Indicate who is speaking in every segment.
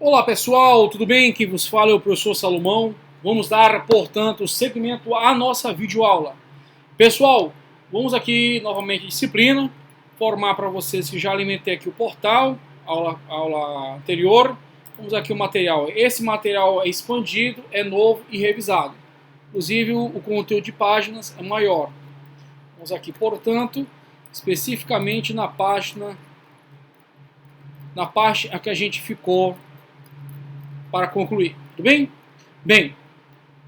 Speaker 1: Olá pessoal, tudo bem? Quem vos fala é o professor Salomão. Vamos dar, portanto, seguimento à nossa videoaula. Pessoal, vamos aqui novamente disciplina, formar para vocês que já alimentei aqui o portal, aula anterior. Vamos aqui o material. Esse material é expandido, é novo e revisado. Inclusive o conteúdo de páginas é maior. Vamos aqui, portanto, especificamente na parte a que a gente ficou para concluir, tudo bem? Bem,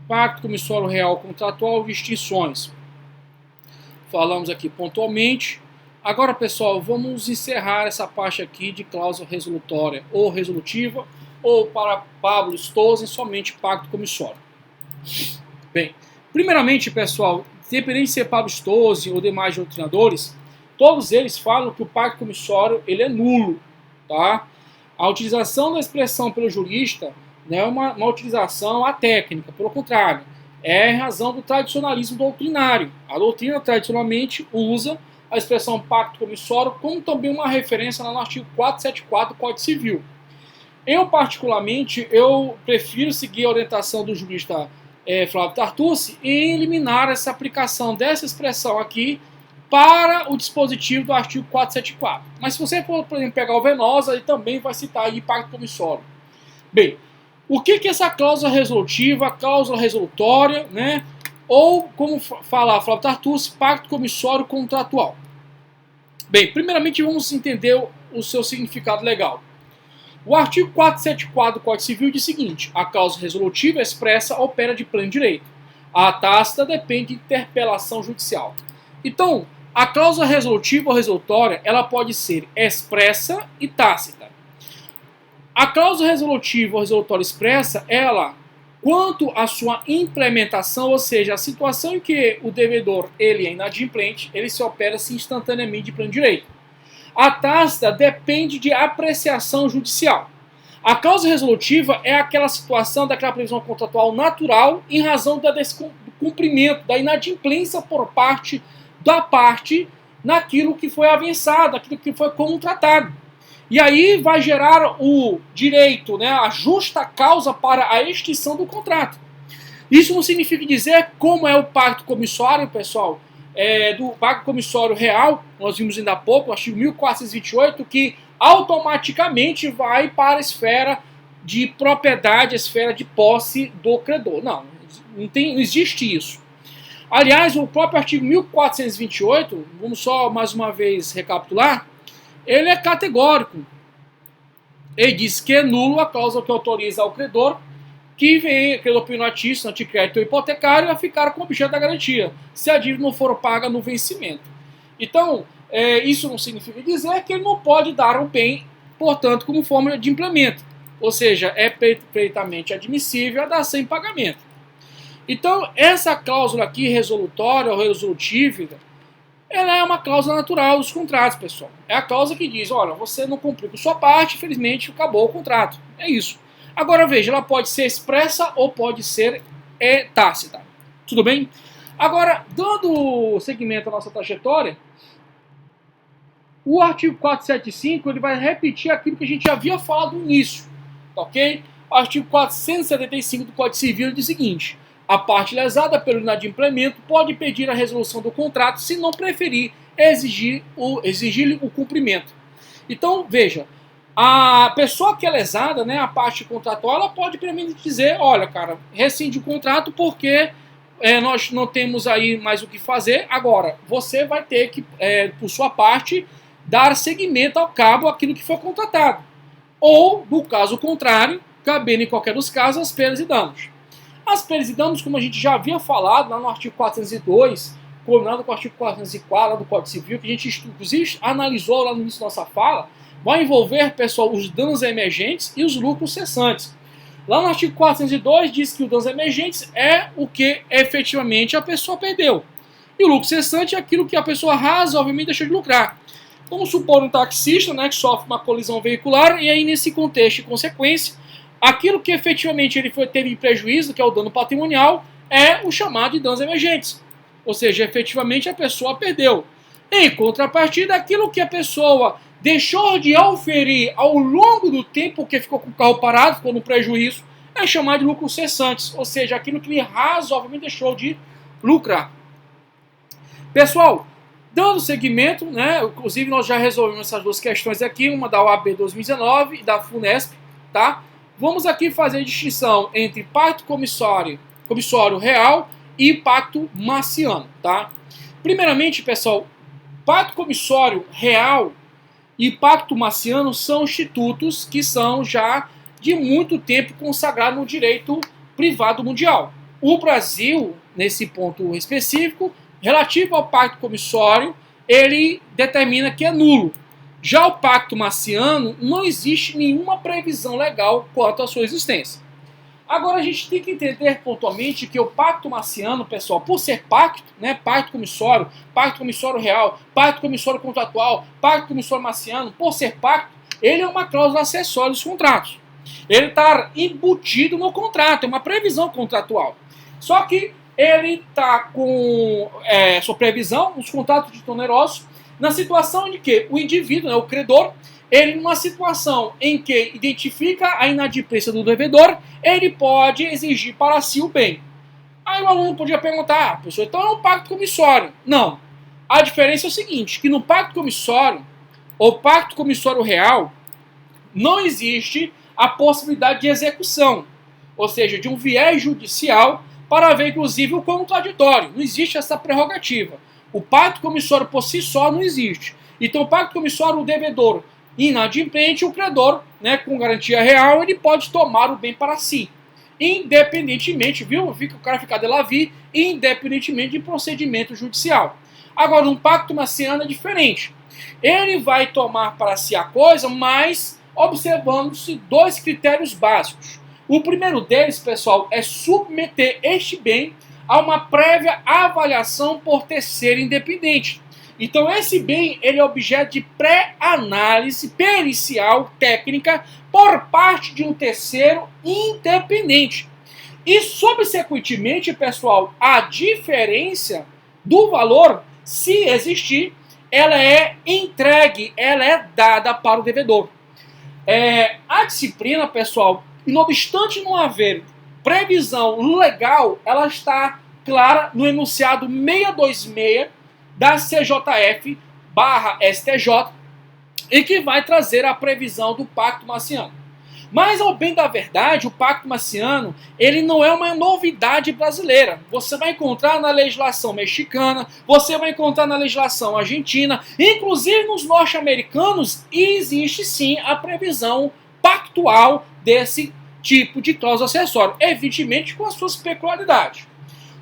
Speaker 1: pacto comissório real contratual e extinções. Falamos aqui pontualmente. Agora, pessoal, vamos encerrar essa parte aqui de cláusula resolutória ou resolutiva, ou para Pablo Stolzen, somente pacto comissório. Bem, primeiramente, pessoal, independente de ser Pablo Stolzen ou demais doutrinadores, todos eles falam que o pacto comissório ele é nulo, tá? A utilização da expressão pelo jurista não é uma utilização atécnica, pelo contrário, é em razão do tradicionalismo doutrinário. A doutrina tradicionalmente usa a expressão pacto comissório como também uma referência no artigo 474 do Código Civil. Eu, particularmente, prefiro seguir a orientação do jurista Flávio Tartucci em eliminar essa aplicação dessa expressão aqui para o dispositivo do artigo 474. Mas se você for, por exemplo, pegar o Venosa, ele também vai citar aí pacto comissório. Bem, o que é essa cláusula resolutiva, cláusula resolutória, né? Ou, como fala Flávio Tartucci, pacto comissório contratual? Bem, primeiramente vamos entender o seu significado legal. O artigo 474 do Código Civil diz o seguinte: a cláusula resolutiva expressa opera de pleno direito. A tácita depende de interpelação judicial. Então, a cláusula resolutiva ou resolutória, ela pode ser expressa e tácita. A cláusula resolutiva ou resolutória expressa, ela, quanto à sua implementação, ou seja, a situação em que o devedor ele é inadimplente, ele se opera-se instantaneamente de pleno direito. A tácita depende de apreciação judicial. A cláusula resolutiva é aquela situação daquela previsão contratual natural em razão do cumprimento, da inadimplência por parte da parte naquilo que foi avançado, naquilo que foi contratado. E aí vai gerar o direito, né, a justa causa para a extinção do contrato. Isso não significa dizer como é o pacto comissório, pessoal, do pacto comissório real, nós vimos ainda há pouco, o artigo 1428, que automaticamente vai para a esfera de propriedade, a esfera de posse do credor. Não existe isso. Aliás, o próprio artigo 1428, vamos só mais uma vez recapitular, ele é categórico. Ele diz que é nulo a cláusula que autoriza ao credor que vem, credor penalista, anticrédito ou hipotecário, a ficar com o objeto da garantia, se a dívida não for paga no vencimento. Então, isso não significa dizer que ele não pode dar o bem, portanto, como forma de implemento. Ou seja, é perfeitamente admissível a dar sem pagamento. Então, essa cláusula aqui, resolutória ou resolutiva, ela é uma cláusula natural dos contratos, pessoal. É a cláusula que diz, olha, você não cumpriu com sua parte, infelizmente acabou o contrato. É isso. Agora, veja, ela pode ser expressa ou pode ser tácita. Tudo bem? Agora, dando seguimento à nossa trajetória, o artigo 475 ele vai repetir aquilo que a gente já havia falado no início. Ok? O artigo 475 do Código Civil diz o seguinte: a parte lesada pelo inadimplemento pode pedir a resolução do contrato se não preferir exigir-lhe o cumprimento. Então, veja, a pessoa que é lesada, né, a parte contratual, ela pode primeiramente dizer, olha, cara, rescinde o contrato porque nós não temos aí mais o que fazer. Agora, você vai ter que, por sua parte, dar seguimento ao cabo aquilo que foi contratado. Ou, no caso contrário, cabendo em qualquer dos casos, as perdas e danos. As perdas e danos, como a gente já havia falado lá no artigo 402, combinado com o artigo 404 do Código Civil, que a gente inclusive analisou lá no início da nossa fala, vai envolver, pessoal, os danos emergentes e os lucros cessantes. Lá no artigo 402 diz que os danos emergentes é o que efetivamente a pessoa perdeu. E o lucro cessante é aquilo que a pessoa razoavelmente deixou de lucrar. Vamos supor um taxista, né, que sofre uma colisão veicular, e aí nesse contexto e consequência, aquilo que efetivamente ele teve prejuízo, que é o dano patrimonial, é o chamado de danos emergentes. Ou seja, efetivamente a pessoa perdeu. Em contrapartida, aquilo que a pessoa deixou de oferir ao longo do tempo, porque ficou com o carro parado, ficou no prejuízo, é chamado de lucros cessantes, ou seja, aquilo que ele razoavelmente deixou de lucrar. Pessoal, dando seguimento, né, inclusive nós já resolvemos essas duas questões aqui, uma da OAB 2019 e da FUNESP, tá? Vamos aqui fazer a distinção entre pacto comissório real e pacto marciano, tá? Primeiramente, pessoal, pacto comissório real e pacto marciano são institutos que são já de muito tempo consagrados no direito privado mundial. O Brasil, nesse ponto específico, relativo ao pacto comissório, ele determina que é nulo. Já o pacto marciano, não existe nenhuma previsão legal quanto à sua existência. Agora a gente tem que entender pontualmente que o pacto marciano, pessoal, por ser pacto, né, pacto comissório real, pacto comissório contratual, pacto comissório marciano, por ser pacto, ele é uma cláusula acessória dos contratos. Ele está embutido no contrato, é uma previsão contratual. Só que ele está com sua previsão, os contratos de onerosos, na situação de que o indivíduo, né, o credor, ele numa situação em que identifica a inadimplência do devedor, ele pode exigir para si o bem. Aí o aluno podia perguntar, professor, então é um pacto comissório. Não. A diferença é o seguinte, que no pacto comissório, ou pacto comissório real, não existe a possibilidade de execução, ou seja, de um viés judicial para ver, inclusive, o contraditório. Não existe essa prerrogativa. O pacto comissório por si só não existe. Então, o pacto comissório, o devedor inadimplente, o credor, né, com garantia real, ele pode tomar o bem para si. Independentemente, viu? O cara fica de la vie, independentemente de procedimento judicial. Agora, um pacto marciano é diferente. Ele vai tomar para si a coisa, mas observando-se dois critérios básicos. O primeiro deles, pessoal, é submeter este bem a uma prévia avaliação por terceiro independente. Então esse bem ele é objeto de pré-análise pericial técnica por parte de um terceiro independente. E subsequentemente, pessoal, a diferença do valor, se existir, ela é entregue, ela é dada para o devedor. A disciplina, pessoal, não obstante não haver previsão legal, ela está clara no enunciado 626 da CJF/STJ, e que vai trazer a previsão do pacto marciano. Mas, ao bem da verdade, o pacto marciano ele não é uma novidade brasileira. Você vai encontrar na legislação mexicana, você vai encontrar na legislação argentina, inclusive nos norte-americanos existe sim a previsão pactual desse tipo de cláusula acessória, evidentemente com as suas peculiaridades.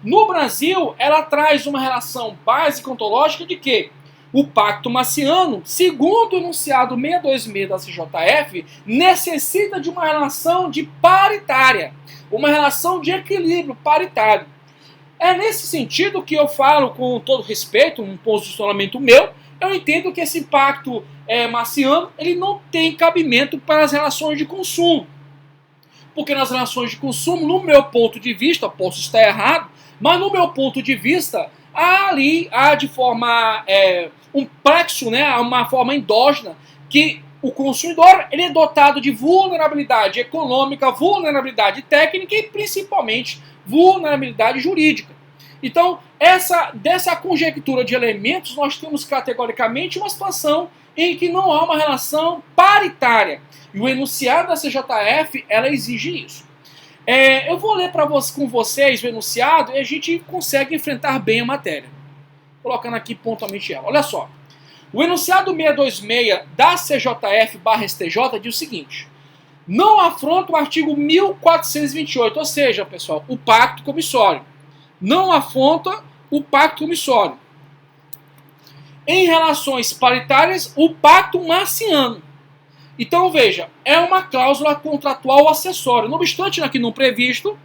Speaker 1: No Brasil, ela traz uma relação básica ontológica de que o pacto marciano, segundo o enunciado 626 da CJF, necessita de uma relação de paritária, uma relação de equilíbrio paritário. É nesse sentido que eu falo, com todo respeito, um posicionamento meu, eu entendo que esse pacto marciano ele não tem cabimento para as relações de consumo. Porque nas relações de consumo, no meu ponto de vista, posso estar errado, mas no meu ponto de vista, ali há de forma um plexo, né, uma forma endógena, que o consumidor ele é dotado de vulnerabilidade econômica, vulnerabilidade técnica e principalmente vulnerabilidade jurídica. Então, dessa conjectura de elementos, nós temos categoricamente uma situação em que não há uma relação paritária. E o enunciado da CJF, ela exige isso. Eu vou ler com vocês o enunciado e a gente consegue enfrentar bem a matéria. Colocando aqui pontualmente ela. Olha só. O enunciado 626 da CJF/STJ diz o seguinte: não afronta o artigo 1428, ou seja, pessoal, o pacto comissório. Não afronta o pacto comissório. Em relações paritárias, o pacto marciano. Então, veja, é uma cláusula contratual acessória. Não obstante aqui não previsto,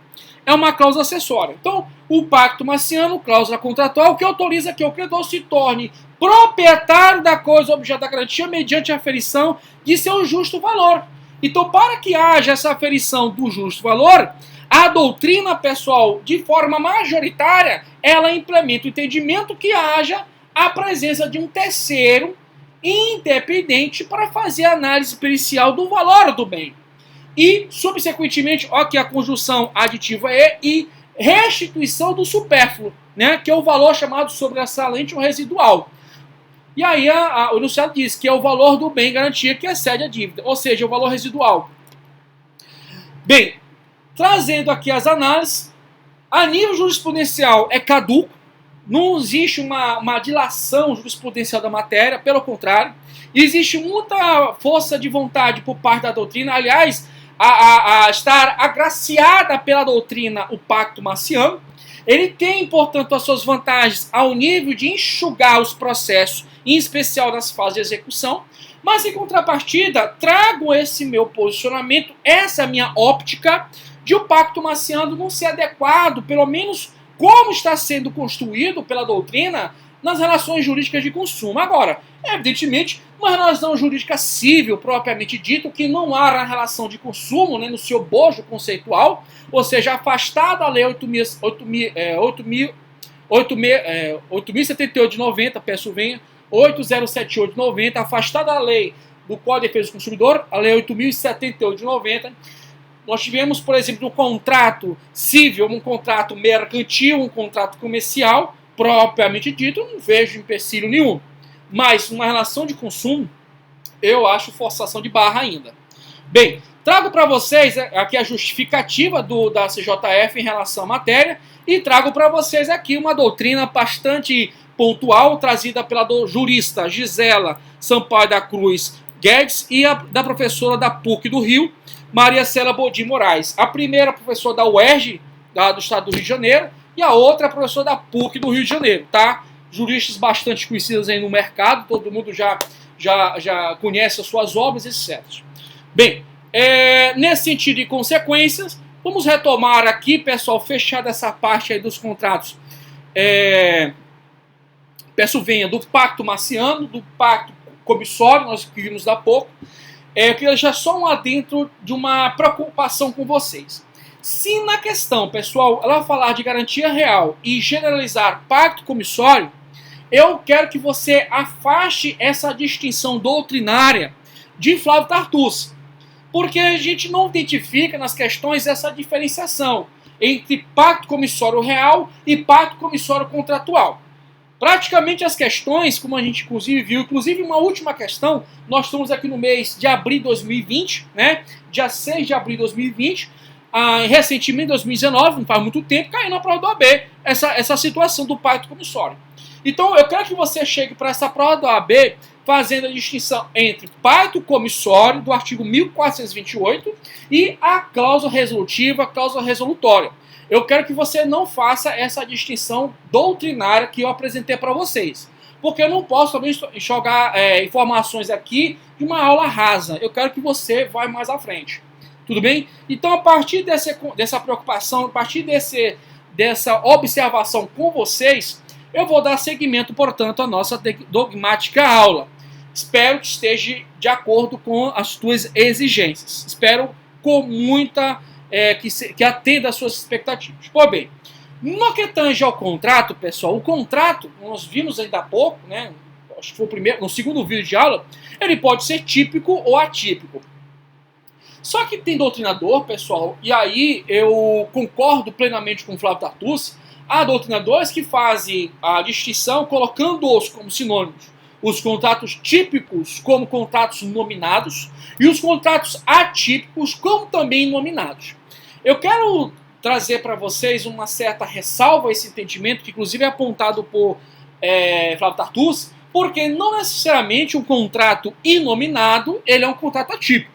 Speaker 1: é uma cláusula acessória. Então, o pacto marciano, cláusula contratual, que autoriza que o credor se torne proprietário da coisa objeto da garantia mediante a aferição de seu justo valor. Então, para que haja essa aferição do justo valor, a doutrina, pessoal, de forma majoritária, ela implementa o entendimento que haja a presença de um terceiro independente para fazer a análise pericial do valor do bem. E, subsequentemente, ó, que a conjunção aditiva é e restituição do supérfluo, né, que é o valor chamado sobressalente ou residual. E aí o enunciado diz que é o valor do bem garantia que excede a dívida, ou seja, o valor residual. Bem, trazendo aqui as análises, a nível jurisprudencial é caduco, não existe uma dilação jurisprudencial da matéria, pelo contrário, existe muita força de vontade por parte da doutrina, aliás, a estar agraciada pela doutrina o pacto marciano. Ele tem, portanto, as suas vantagens ao nível de enxugar os processos, em especial nas fases de execução, mas em contrapartida, trago esse meu posicionamento, essa minha óptica, de o pacto marciano não ser adequado, pelo menos como está sendo construído pela doutrina, nas relações jurídicas de consumo. Agora, evidentemente, uma relação jurídica civil, propriamente dito, que não há na relação de consumo, né, no seu bojo conceitual, ou seja, afastada da Lei 8.078 de 90, peço venha, 8.078 de 90, afastada da lei do Código de Defesa do Consumidor, a Lei 8.078 de 90, nós tivemos, por exemplo, um contrato civil, um contrato mercantil, um contrato comercial, propriamente dito, eu não vejo empecilho nenhum. Mas uma relação de consumo, eu acho forçação de barra ainda. Bem, trago para vocês aqui a justificativa da CJF em relação à matéria e trago para vocês aqui uma doutrina bastante pontual, trazida pela jurista Gisela Sampaio da Cruz Guedes e da professora da PUC do Rio, Maria Célia Bodin Moraes. A primeira professora da UERJ, do estado do Rio de Janeiro, e a outra professora da PUC do Rio de Janeiro, tá? Juristas bastante conhecidas aí no mercado, todo mundo já conhece as suas obras, etc. Bem, nesse sentido de consequências, vamos retomar aqui, pessoal, fechada essa parte aí dos contratos. Peço venha do pacto marciano, do pacto comissório, nós vimos há pouco. Eu queria deixar só um adentro de uma preocupação com vocês. Se na questão, pessoal, ela falar de garantia real e generalizar pacto comissório, eu quero que você afaste essa distinção doutrinária de Flávio Tartucci, porque a gente não identifica nas questões essa diferenciação entre pacto comissório real e pacto comissório contratual. Praticamente as questões, como a gente inclusive viu, inclusive uma última questão, nós estamos aqui no mês de abril de 2020, né? Dia 6 de abril de 2020, recentemente, em 2019, não faz muito tempo, caiu na prova do OAB essa situação do pacto comissório. Então, eu quero que você chegue para essa prova do OAB fazendo a distinção entre pacto comissório, do artigo 1428, e a cláusula resolutiva, a cláusula resolutória. Eu quero que você não faça essa distinção doutrinária que eu apresentei para vocês. Porque eu não posso também jogar informações aqui de uma aula rasa. Eu quero que você vá mais à frente. Tudo bem? Então, a partir dessa preocupação, a partir dessa observação com vocês, eu vou dar seguimento, portanto, à nossa dogmática aula. Espero que esteja de acordo com as tuas exigências. Espero com muita... que atenda às suas expectativas. Pois bem, no que tange ao contrato, pessoal, o contrato, nós vimos ainda há pouco, né? Acho que foi no segundo vídeo de aula, ele pode ser típico ou atípico. Só que tem doutrinador, pessoal, e aí eu concordo plenamente com o Flávio Tartucci, há doutrinadores que fazem a distinção colocando-os como sinônimos. Os contratos típicos como contratos nominados e os contratos atípicos como também nominados. Eu quero trazer para vocês uma certa ressalva a esse entendimento, que inclusive é apontado por Flávio Tartucci, porque não necessariamente um contrato inominado ele é um contrato atípico.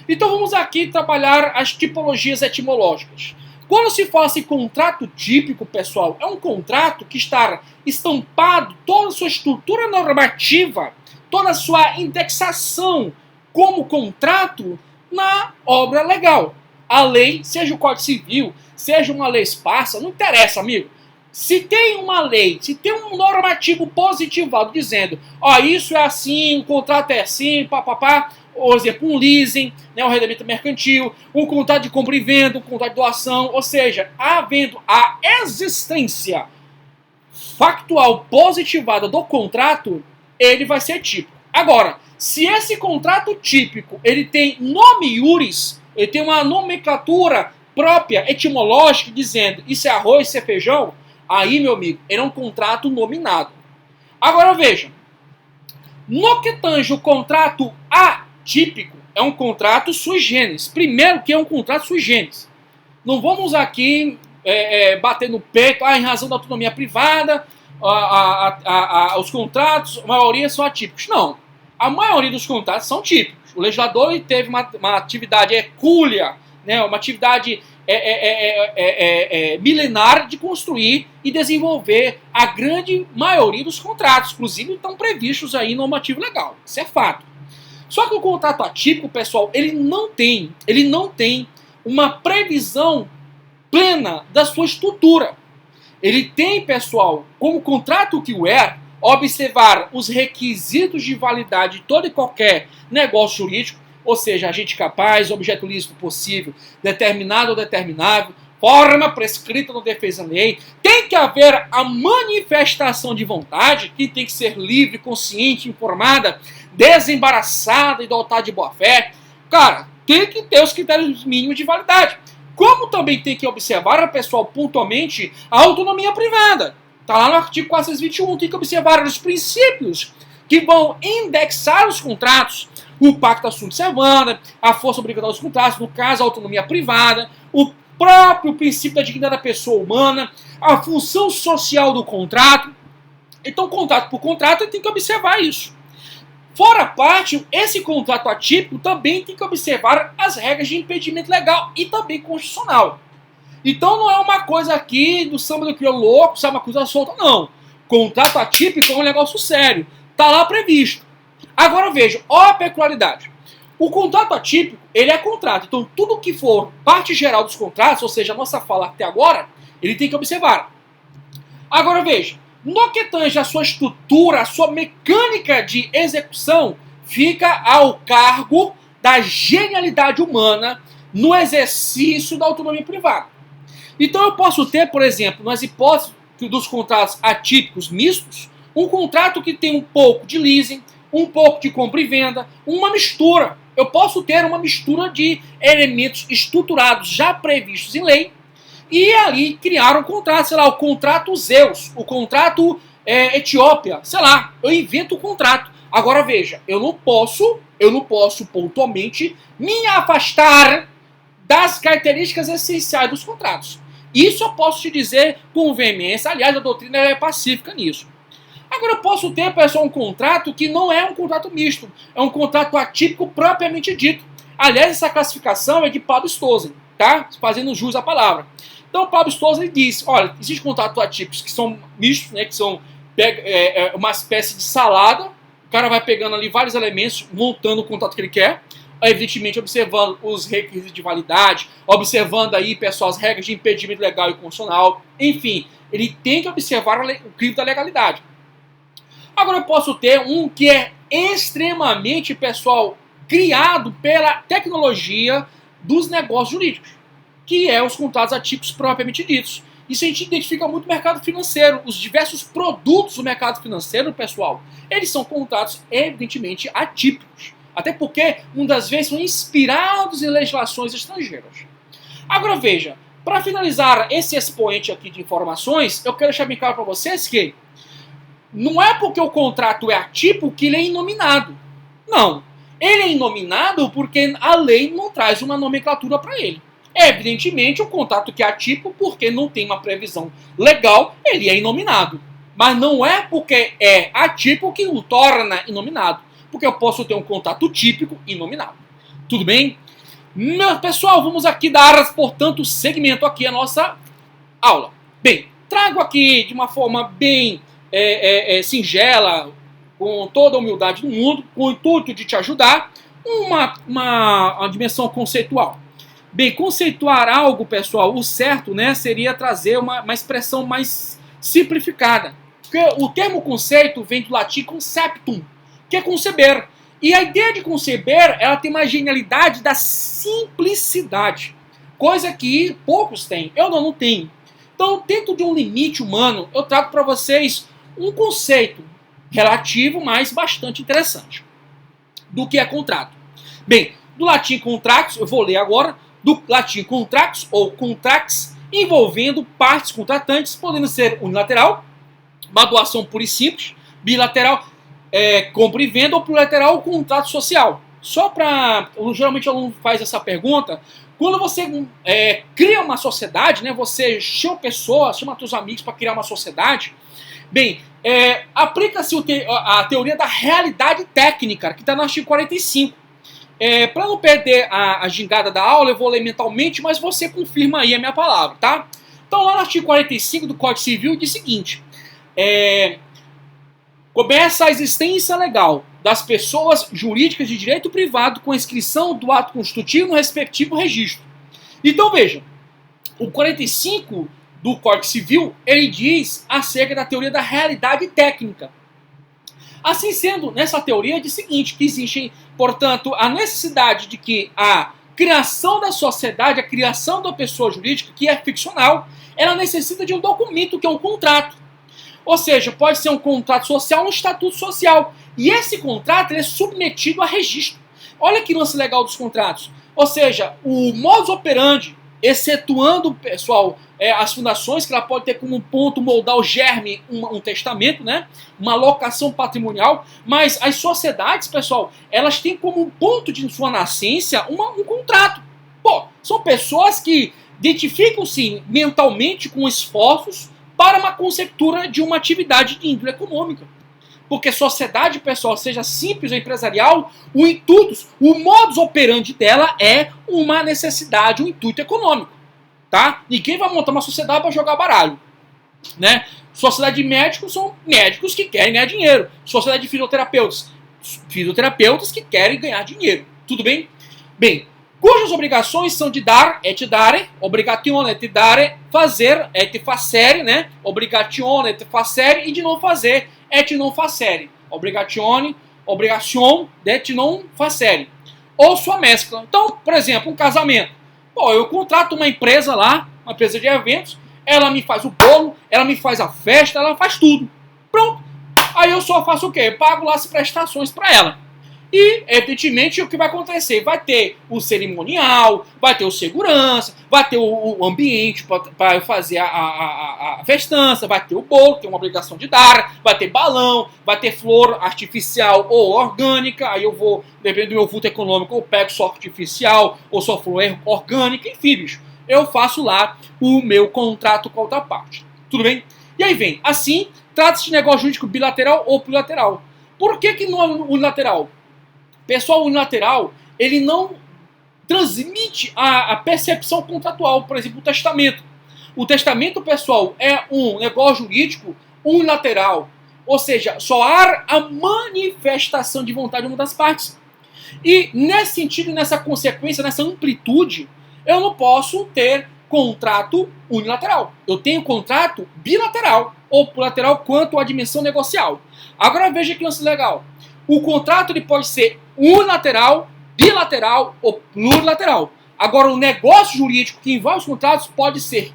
Speaker 1: Então vamos aqui trabalhar as tipologias etimológicas. Quando se fala em contrato típico, pessoal, é um contrato que está estampado toda a sua estrutura normativa, toda a sua indexação como contrato na obra legal. A lei, seja o Código Civil, seja uma lei esparsa, não interessa, amigo. Se tem uma lei, se tem um normativo positivado dizendo, ó, isso é assim, o contrato é assim, papapá, por exemplo, um leasing, né, um arrendamento mercantil, um contrato de compra e venda, um contrato de doação, ou seja, havendo a existência factual positivada do contrato, ele vai ser típico. Agora, se esse contrato típico ele tem nome iuris, ele tem uma nomenclatura própria, etimológica, dizendo isso é arroz, isso é feijão, aí, meu amigo, ele é um contrato nominado. Agora veja, no que tange o contrato atípico, é um contrato sui generis. Primeiro que é um contrato sui generis. Não vamos aqui bater no peito, em razão da autonomia privada, os contratos, a maioria são atípicos. Não, a maioria dos contratos são típicos. O legislador teve uma atividade hercúlea, né, uma atividade milenar de construir e desenvolver a grande maioria dos contratos. Inclusive estão previstos aí no normativo legal. Isso é fato. Só que o contrato atípico, pessoal, ele não tem uma previsão plena da sua estrutura. Ele tem, pessoal, como contrato que o é, observar os requisitos de validade de todo e qualquer negócio jurídico, ou seja, agente capaz, objeto lícito possível, determinado ou determinável, forma prescrita no defesa da lei. Tem que haver a manifestação de vontade, que tem que ser livre, consciente, informada, desembaraçada e dotada de boa-fé. Cara, tem que ter os critérios mínimos de validade. Como também tem que observar, pessoal, pontualmente, a autonomia privada. Está lá no artigo 421, tem que observar os princípios que vão indexar os contratos. O pacto sunt servanda, a força obrigatória dos contratos, no caso, a autonomia privada, o próprio princípio da dignidade da pessoa humana, a função social do contrato. Então, contrato por contrato, tem que observar isso. Fora a parte, esse contrato atípico também tem que observar as regras de impedimento legal e também constitucional. Então não é uma coisa aqui do samba do crioulo louco, sabe, uma coisa solta, não. Contrato atípico é um negócio sério. Está lá previsto. Agora veja, olha a peculiaridade. O contrato atípico, ele é contrato. Então tudo que for parte geral dos contratos, ou seja, a nossa fala até agora, ele tem que observar. Agora veja, no que tange a sua estrutura, a sua mecânica de execução, fica ao cargo da genialidade humana no exercício da autonomia privada. Então eu posso ter, por exemplo, nas hipóteses dos contratos atípicos mistos, um contrato que tem um pouco de leasing, um pouco de compra e venda, uma mistura. Eu posso ter uma mistura de elementos estruturados já previstos em lei e ali criar um contrato, sei lá, o contrato Zeus, o contrato Etiópia, sei lá, eu invento o contrato. Agora veja, eu não posso pontualmente me afastar das características essenciais dos contratos. Isso eu posso te dizer com veemência, aliás, a doutrina é pacífica nisso. Agora eu posso ter, pessoal, um contrato que não é um contrato misto, é um contrato atípico propriamente dito. Aliás, essa classificação é de Pablo Stossen, tá? Fazendo jus à palavra. Então o Pablo Stossen disse, olha, existem contratos atípicos que são mistos, né, que são uma espécie de salada, o cara vai pegando ali vários elementos, montando o contrato que ele quer, evidentemente observando os requisitos de validade, observando aí, pessoal, as regras de impedimento legal e constitucional, enfim, ele tem que observar o crivo da legalidade. Agora eu posso ter um que é extremamente, pessoal, criado pela tecnologia dos negócios jurídicos, que é os contratos atípicos propriamente ditos. Isso a gente identifica muito no mercado financeiro. Os diversos produtos do mercado financeiro, pessoal, eles são contratos evidentemente atípicos. Até porque, muitas vezes, são inspirados em legislações estrangeiras. Agora veja, para finalizar esse expoente aqui de informações, eu quero deixar bem claro para vocês que não é porque o contrato é atípico que ele é inominado. Não. Ele é inominado porque a lei não traz uma nomenclatura para ele. Evidentemente, o contrato que é atípico, porque não tem uma previsão legal, ele é inominado. Mas não é porque é atípico que o torna inominado. Porque eu posso ter um contrato típico inominado. Tudo bem? Meu pessoal, vamos aqui dar, portanto, segmento aqui à nossa aula. Bem, trago aqui de uma forma bem singela, com toda a humildade do mundo, com o intuito de te ajudar, uma dimensão conceitual. Bem, conceituar algo, pessoal, o certo, né, seria trazer uma expressão mais simplificada. Porque o termo conceito vem do latim conceptum, que é conceber. E a ideia de conceber, ela tem uma genialidade da simplicidade, coisa que poucos têm. Eu não tenho. Então, dentro de um limite humano, eu trago para vocês um conceito relativo, mas bastante interessante. do que é contrato. Bem, do latim contractus, eu vou ler agora, do latim contractus ou contracts, envolvendo partes contratantes, podendo ser unilateral, uma doação pura e simples, bilateral, compra e venda, ou plurilateral, contrato social. Só para, geralmente o aluno faz essa pergunta, quando você cria uma sociedade, né, você chama pessoas, chama seus amigos para criar uma sociedade, bem, aplica-se a teoria da realidade técnica, que está no artigo 45. Para não perder a gingada da aula, eu vou ler mentalmente, mas você confirma aí a minha palavra, tá? Então, lá no artigo 45 do Código Civil, diz o seguinte: começa a existência legal das pessoas jurídicas de direito privado com inscrição do ato constitutivo no respectivo registro. Então, veja, o 45 do Código Civil, ele diz acerca da teoria da realidade técnica. Assim sendo, nessa teoria diz o seguinte, que existe, portanto, a necessidade de que a criação da sociedade, a criação da pessoa jurídica, que é ficcional, ela necessita de um documento, que é um contrato. Ou seja, pode ser um contrato social ou um estatuto social. E esse contrato ele é submetido a registro. Olha que lance legal dos contratos. Ou seja, o modus operandi, excetuando, pessoal, as fundações, que ela pode ter como ponto moldar o germe um testamento, né? Uma alocação patrimonial, mas as sociedades, pessoal, elas têm como ponto de sua nascência um contrato. Pô, são pessoas que identificam-se mentalmente com esforços para uma conceptura de uma atividade de índole econômica. Porque sociedade, pessoal, seja simples ou empresarial, o intuito, o modus operandi dela é uma necessidade, um intuito econômico. Tá? Ninguém vai montar uma sociedade para jogar baralho. Né? Sociedade de médicos são médicos que querem ganhar dinheiro. Sociedade de fisioterapeutas, fisioterapeutas que querem ganhar dinheiro. Tudo bem? Bem, cujas obrigações são de dar, et dare, obligatione, et dare, fazer, et facere, né? Obligatione, et facere, e de não fazer, et non facere. Obligatione, obrigação, et non facere. Ou sua mescla. Então, por exemplo, um casamento. Pô, eu contrato uma empresa lá, uma empresa de eventos, ela me faz o bolo, ela me faz a festa, ela faz tudo. Pronto. Aí eu só faço o quê? Eu pago lá as prestações para ela. E, evidentemente, o que vai acontecer? Vai ter o cerimonial, vai ter o segurança, vai ter o ambiente para eu fazer a festança, vai ter o bolo, que é uma obrigação de dar, vai ter balão, vai ter flor artificial ou orgânica, aí eu vou, dependendo do meu vulto econômico, eu pego só artificial ou só flor orgânica, enfim, bicho. Eu faço lá o meu contrato com a outra parte. Tudo bem? E aí vem, assim, trata-se de negócio jurídico bilateral ou plurilateral. Por que não é unilateral? Pessoal, o unilateral, ele não transmite a percepção contratual, por exemplo, o testamento. O testamento, pessoal, é um negócio jurídico unilateral, ou seja, só há a manifestação de vontade de uma das partes. E nesse sentido, nessa consequência, nessa amplitude, eu não posso ter contrato unilateral. Eu tenho contrato bilateral ou plurilateral quanto à dimensão negocial. Agora veja que lance legal. O contrato ele pode ser unilateral, bilateral ou plurilateral. Agora, o negócio jurídico que envolve os contratos pode ser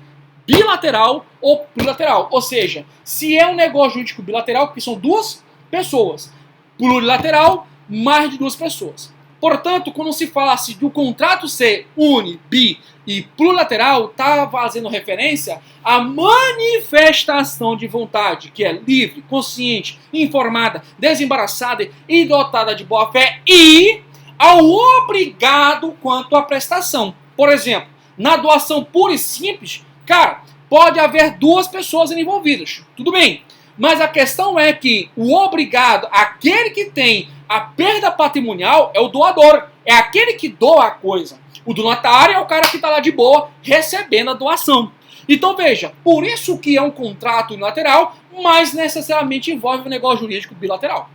Speaker 1: bilateral ou plurilateral. Ou seja, se é um negócio jurídico bilateral, que são duas pessoas, plurilateral, mais de duas pessoas. Portanto, quando se falasse do contrato ser uni, bi e plurilateral, está fazendo referência à manifestação de vontade, que é livre, consciente, informada, desembaraçada e dotada de boa-fé, e ao obrigado quanto à prestação. Por exemplo, na doação pura e simples, cara, pode haver duas pessoas envolvidas, tudo bem. Mas a questão é que o obrigado, aquele que tem a perda patrimonial, é o doador. É aquele que doa a coisa. O donatário é o cara que está lá de boa, recebendo a doação. Então veja, por isso que é um contrato unilateral, mas necessariamente envolve um negócio jurídico bilateral.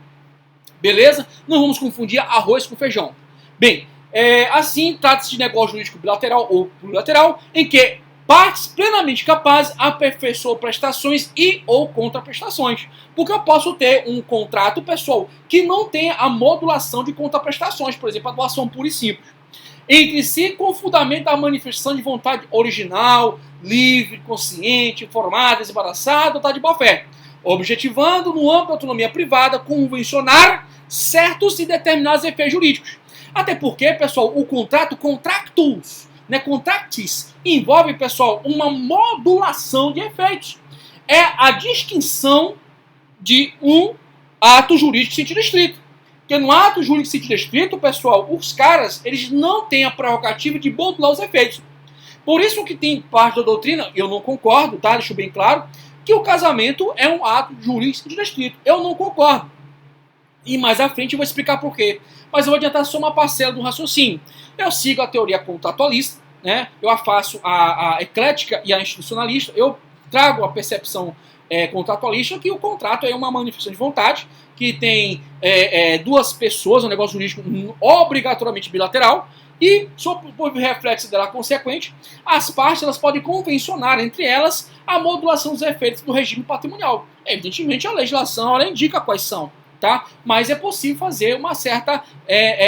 Speaker 1: Beleza? Não vamos confundir arroz com feijão. Bem, assim trata-se de negócio jurídico bilateral ou plurilateral, em que partes plenamente capazes aperfeiçoam prestações e ou contraprestações. Porque eu posso ter um contrato, pessoal, que não tenha a modulação de contraprestações, por exemplo, a doação pura e simples. Entre si, com o fundamento da manifestação de vontade original, livre, consciente, informada, desembaraçada ou tá de boa fé. objetivando, no âmbito da autonomia privada, convencionar certos e determinados efeitos jurídicos. Até porque, pessoal, o contrato, contractus, né, contractis, envolve, pessoal, uma modulação de efeitos. É a distinção de um ato jurídico em sentido estrito. Porque no ato jurídico em sentido estrito, pessoal, os caras, eles não têm a prerrogativa de modular os efeitos. Por isso que tem parte da doutrina, eu não concordo, tá? Deixo bem claro, que o casamento é um ato jurídico em sentido estrito. Eu não concordo. E mais à frente eu vou explicar por quê. Mas eu vou adiantar só uma parcela do raciocínio. Eu sigo a teoria contratualista, né? Eu afasto a eclética e a institucionalista. Eu trago a percepção contratualista, que o contrato é uma manifestação de vontade, que tem duas pessoas, um negócio jurídico obrigatoriamente bilateral, e, sob o reflexo dela consequente, as partes elas podem convencionar entre elas a modulação dos efeitos do regime patrimonial. Evidentemente, a legislação ela indica quais são, tá? Mas é possível fazer uma certa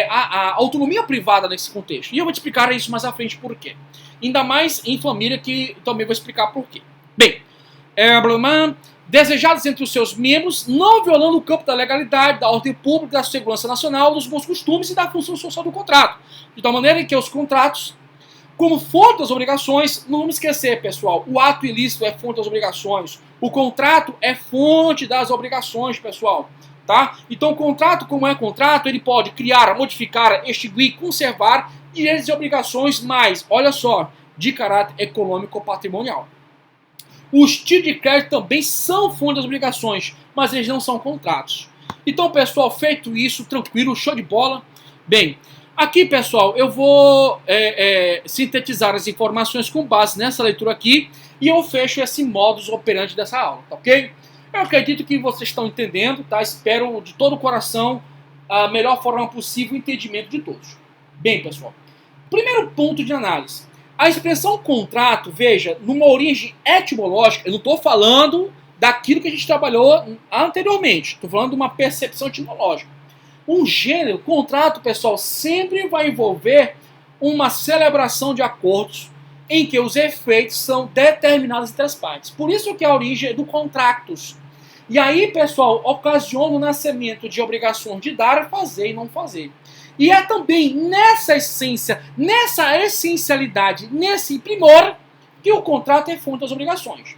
Speaker 1: a autonomia privada nesse contexto. E eu vou te explicar isso mais à frente por quê. Ainda mais em família, que também vou explicar por quê. Bem, desejados entre os seus membros, não violando o campo da legalidade, da ordem pública, da segurança nacional, dos bons costumes e da função social do contrato. De tal maneira que os contratos, como fonte das obrigações, não vamos esquecer, pessoal, o ato ilícito é fonte das obrigações, o contrato é fonte das obrigações, pessoal. Tá? Então o contrato, como é contrato, ele pode criar, modificar, extinguir, conservar direitos e obrigações, mas, olha só, de caráter econômico ou patrimonial. Os títulos de crédito também são fonte das obrigações, mas eles não são contratos. Então, pessoal, feito isso, tranquilo, show de bola. Bem, aqui, pessoal, eu vou sintetizar as informações com base nessa leitura aqui e eu fecho esse modus operandi dessa aula, tá ok? Eu acredito que vocês estão entendendo, tá? Espero de todo o coração a melhor forma possível o entendimento de todos. Bem, pessoal, primeiro ponto de análise. A expressão contrato, veja, numa origem etimológica, eu não estou falando daquilo que a gente trabalhou anteriormente, estou falando de uma percepção etimológica. Um gênero, contrato, pessoal, sempre vai envolver uma celebração de acordos em que os efeitos são determinados entre as partes. Por isso que a origem é do contractus. E aí, pessoal, ocasiona o nascimento de obrigações de dar, fazer e não fazer. E é também nessa essência, nessa essencialidade, nesse primor, que o contrato é fonte das obrigações.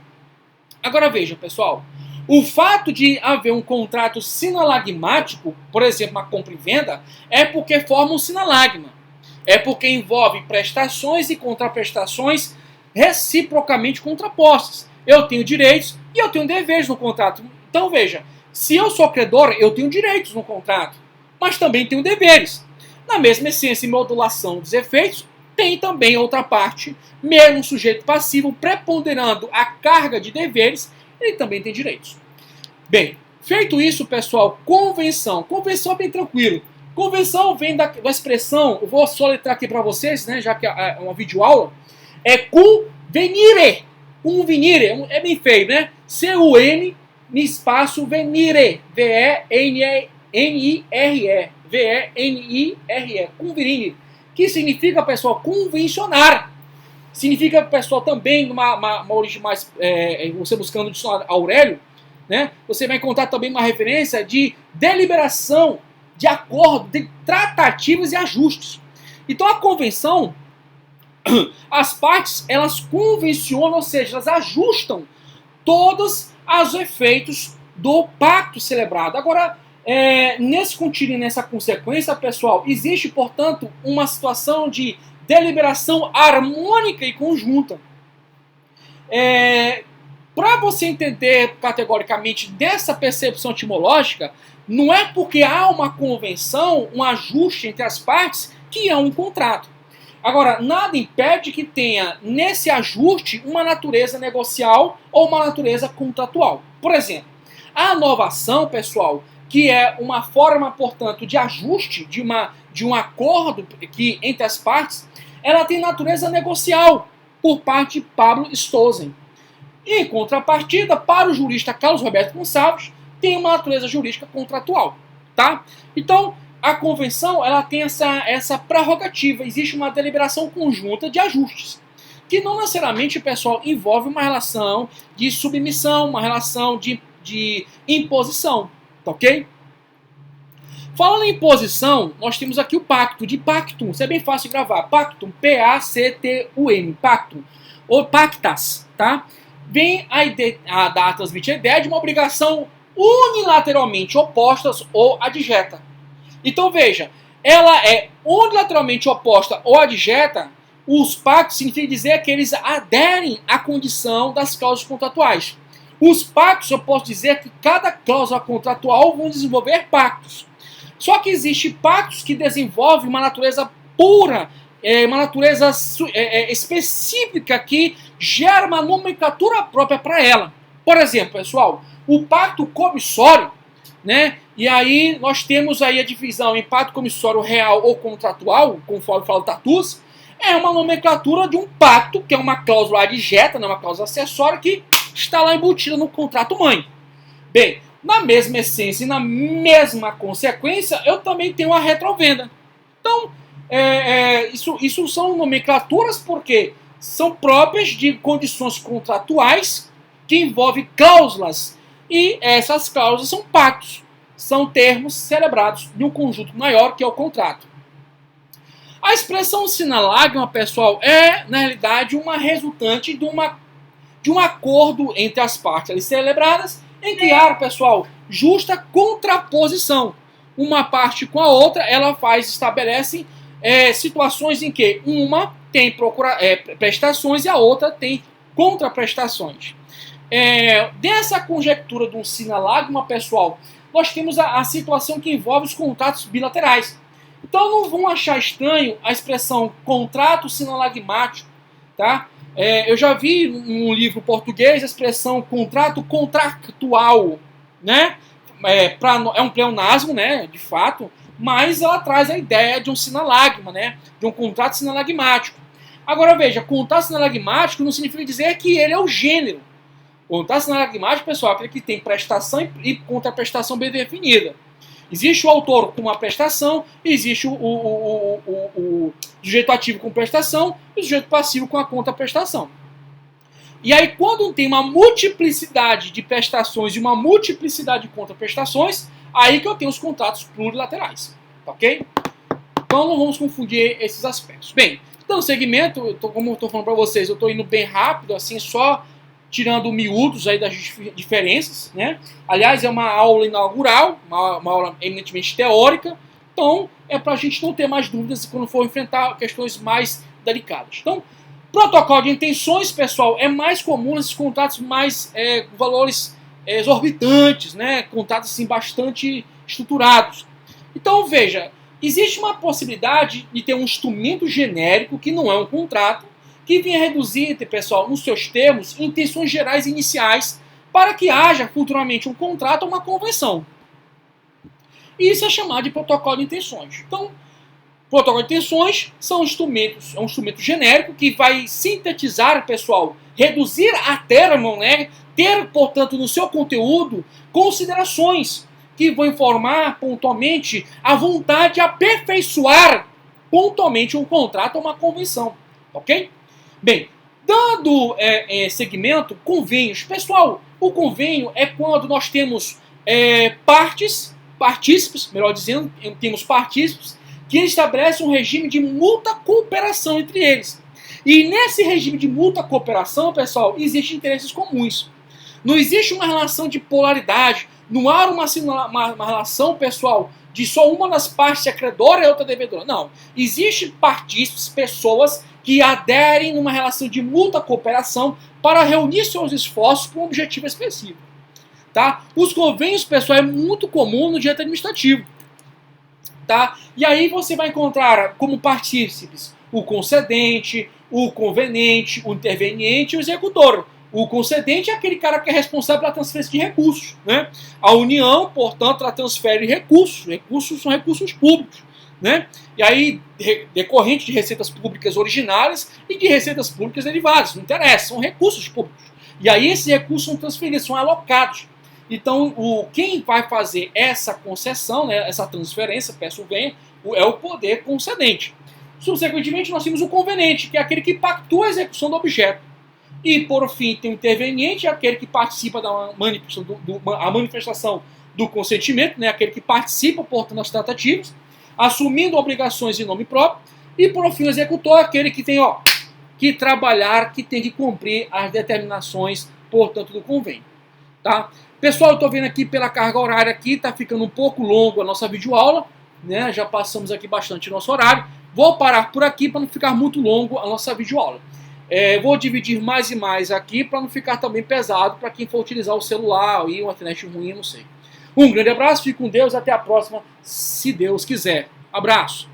Speaker 1: Agora veja, pessoal, o fato de haver um contrato sinalagmático, por exemplo, uma compra e venda, é porque forma um sinalagma. É porque envolve prestações e contraprestações reciprocamente contrapostas. Eu tenho direitos e eu tenho deveres no contrato. Então veja, se eu sou credor, eu tenho direitos no contrato, mas também tenho deveres. Na mesma essência e modulação dos efeitos, tem também outra parte, mesmo um sujeito passivo preponderando a carga de deveres, ele também tem direitos. Bem, feito isso, pessoal, convenção. Convenção é bem tranquilo. Convenção vem da expressão, eu vou soletrar aqui para vocês, né, já que é uma videoaula, é convenire. Convenire, é bem feio, né? C-U-N, espaço venire, V-E-N-I-R-E, V-E-N-I-R-E, convenire, que significa, pessoal, convencionar. Significa, pessoal, também, uma origem mais, você buscando o dicionário Aurélio, né, você vai encontrar também uma referência de deliberação, de acordo, de tratativas e ajustes. Então a convenção, as partes, elas convencionam, ou seja, elas ajustam todos os efeitos do pacto celebrado. Agora, nesse contínuo, nessa consequência, pessoal, existe, portanto, uma situação de deliberação harmônica e conjunta. Para você entender categoricamente dessa percepção etimológica, não é porque há uma convenção, um ajuste entre as partes, que é um contrato. Agora, nada impede que tenha nesse ajuste uma natureza negocial ou uma natureza contratual. Por exemplo, a novação, pessoal, que é uma forma, portanto, de ajuste de um acordo entre as partes, ela tem natureza negocial por parte de Pablo Stolzen. Em contrapartida, para o jurista Carlos Roberto Gonçalves, tem uma natureza jurídica contratual, tá? Então, a convenção, ela tem essa prerrogativa, existe uma deliberação conjunta de ajustes, que não necessariamente, pessoal, envolve uma relação de submissão, uma relação de de imposição, tá ok? Falando em imposição, nós temos aqui o pacto, de pactum, isso é bem fácil de gravar, pactum, P-A-C-T-U-M, pactum, ou pactas, tá? Vem a transmitir a ideia de uma obrigação unilateralmente opostas ou adjeta. Então veja, ela é unilateralmente oposta ou adjeta. Os pactos significa dizer que eles aderem à condição das cláusulas contratuais. Os pactos, eu posso dizer que cada cláusula contratual vão desenvolver pactos. Só que existe pactos que desenvolvem uma natureza pura, uma natureza específica que gera uma nomenclatura própria para ela. Por exemplo, pessoal, o pacto comissório, né? E aí nós temos aí a divisão em pacto comissório real ou contratual, conforme fala o Tatus, é uma nomenclatura de um pacto, que é uma cláusula adjeta, né, uma cláusula acessória, que está lá embutida no contrato mãe. Bem, na mesma essência e na mesma consequência, eu também tenho a retrovenda. Então, isso são nomenclaturas porque são próprias de condições contratuais que envolvem cláusulas. E essas cláusulas são pactos, são termos celebrados de um conjunto maior que é o contrato. A expressão sinalágma, pessoal, é, na realidade, uma resultante de um acordo entre as partes ali celebradas em criar, pessoal, justa contraposição. Uma parte com a outra, ela estabelece situações em que uma tem prestações e a outra tem contraprestações. Dessa conjectura de um sinalagma, pessoal, nós temos a situação que envolve os contratos bilaterais. Então não vão achar estranho a expressão contrato sinalagmático, tá? Eu já vi num livro português a expressão contrato contractual, né? É um pleonasmo, né? De fato, mas ela traz a ideia de um sinalagma, né? De um contrato sinalagmático. Agora veja, contrato sinalagmático não significa dizer que ele é o gênero. Contrato sinalagmático, pessoal, é aquele que tem prestação e contraprestação bem definida. Existe o autor com uma prestação, existe o sujeito ativo com prestação e o sujeito passivo com a contraprestação. E aí, quando tem uma multiplicidade de prestações e uma multiplicidade de contraprestações, aí que eu tenho os contratos plurilaterais. Ok? Então não vamos confundir esses aspectos. Bem, dando segmento, como eu estou falando para vocês, eu estou indo bem rápido, assim, só tirando miúdos aí das diferenças, né? Aliás, é uma aula inaugural, uma aula eminentemente teórica, então é para a gente não ter mais dúvidas quando for enfrentar questões mais delicadas. Então, protocolo de intenções, pessoal, é mais comum nesses contratos mais valores exorbitantes, né? Contratos assim, bastante estruturados. Então, veja, existe uma possibilidade de ter um instrumento genérico que não é um contrato, que venha reduzir, pessoal, nos seus termos, intenções gerais iniciais para que haja futuramente um contrato ou uma convenção. E isso é chamado de protocolo de intenções. Então, protocolo de intenções são instrumentos, é um instrumento genérico que vai sintetizar, pessoal, reduzir a termo, né? Ter, portanto, no seu conteúdo considerações que vão informar pontualmente a vontade de aperfeiçoar pontualmente um contrato ou uma convenção. Ok? Bem, dando segmento, convênios. Pessoal, o convênio é quando nós temos partícipes, melhor dizendo, temos partícipes que estabelecem um regime de mútua cooperação entre eles. E nesse regime de mútua cooperação, pessoal, existem interesses comuns. Não existe uma relação de polaridade, não há uma relação, pessoal, de só uma das partes é credora e a outra devedora. Não. Existem partícipes, pessoas que aderem numa relação de mútua cooperação para reunir seus esforços para um objetivo específico. Tá? Os convênios, pessoal, é muito comum no direito administrativo. Tá? E aí você vai encontrar como partícipes o concedente, o convenente, o interveniente e o executor. O concedente é aquele cara que é responsável pela transferência de recursos, né? A União, portanto, ela transfere recursos. Recursos são recursos públicos, né? E aí, decorrente de receitas públicas originárias e de receitas públicas derivadas. Não interessa, são recursos públicos. E aí esses recursos são transferidos, são alocados. Então, quem vai fazer essa concessão, né, essa transferência, peço venha, é o poder concedente. Subsequentemente, nós temos o convenente, que é aquele que pactua a execução do objeto. E, por fim, tem o interveniente, aquele que participa da manifestação do consentimento, né? Aquele que participa, portanto, das tratativas, assumindo obrigações em nome próprio. E, por fim, o executor, aquele que tem que trabalhar, que tem que cumprir as determinações, portanto, do convênio. Tá? Pessoal, eu estou vendo aqui pela carga horária aqui, está ficando um pouco longo a nossa videoaula, né? Já passamos aqui bastante o nosso horário. Vou parar por aqui para não ficar muito longo a nossa videoaula. Vou dividir mais e mais aqui para não ficar também pesado para quem for utilizar o celular e uma internet ruim, não sei. Um grande abraço, fique com Deus, até a próxima, se Deus quiser. Abraço!